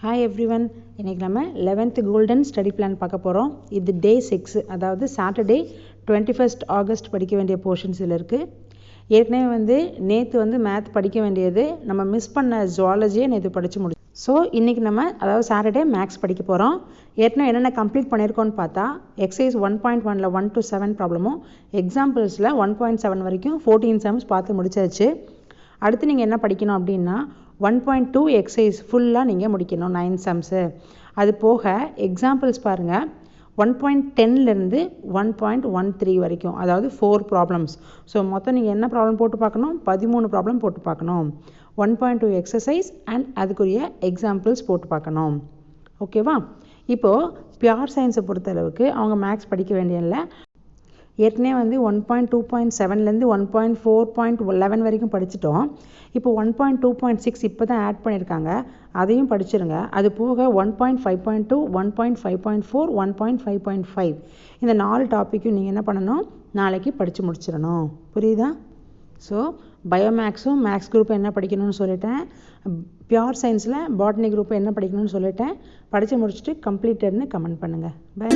Hi everyone, இன்றைக்கி நம்ம 11th golden study plan பார்க்க போகிறோம். இது டே 6, அதாவது சாட்டர்டே 21st ஆகஸ்ட் படிக்க வேண்டிய போர்ஷன்ஸ் இதில் இருக்குது. ஏற்கனவே நேற்று மேத் படிக்க வேண்டியது நம்ம மிஸ் பண்ண ஜுவாலஜியை நேற்று படித்து முடிச்சோம். ஸோ இன்றைக்கி நம்ம அதாவது சாட்டர்டே மேக்ஸ் படிக்க போகிறோம். ஏற்கனவே என்னென்ன கம்ப்ளீட் பண்ணியிருக்கோன்னு பார்த்தா எக்ஸசைஸ் 1.1ல் 1 to 7 ப்ராப்ளமும், எக்ஸாம்பிள்ஸில் 1.7 வரைக்கும் 14 சம்ஸ் பார்த்து முடிச்சாச்சு. அடுத்து நீங்கள் என்ன படிக்கணும் அப்படின்னா 1.2 எக்ஸசைஸ் ஃபுல்லாக நீங்கள் முடிக்கணும், 9 சம்ஸு. அது போக எக்ஸாம்பிள்ஸ் பாருங்கள், 1.10லேருந்து 1.13 வரைக்கும், அதாவது 4 ப்ராப்ளம்ஸ். ஸோ மொத்தம் நீங்கள் என்ன ப்ராப்ளம் போட்டு பார்க்கணும், 13 ப்ராப்ளம் போட்டு பார்க்கணும். 1.2 எக்ஸசைஸ் அண்ட் அதுக்குரிய எக்ஸாம்பிள்ஸ் போட்டு பார்க்கணும். ஓகேவா? இப்போது பியூர் சயின்ஸை பொறுத்தளவுக்கு அவங்க மேக்ஸ் படிக்க வேண்டியதில்லை. ஏற்கனவே 1.2.7லேருந்து 1.4.11 வரைக்கும் படிச்சிட்டோம். இப்போ 1.2.6 இப்போ தான் ஆட் பண்ணியிருக்காங்க, அதையும் படிச்சிருங்க. அது போக 1.5.2, 1.5.4, 1.5.5 இந்த 4 டாப்பிக்கும் நீங்கள் என்ன பண்ணணும், நாளைக்கு படித்து முடிச்சிடணும். புரியுதா? ஸோ பயோமேக்ஸும் மேக்ஸ் குரூப்பும் என்ன படிக்கணும்னு சொல்லிட்டேன். பியூர் சயின்ஸில் பாட்னி குரூப்பை என்ன படிக்கணும்னு சொல்லிட்டேன். படித்து முடிச்சுட்டு கம்ப்ளீட்டட்னு கமெண்ட் பண்ணுங்கள். பை.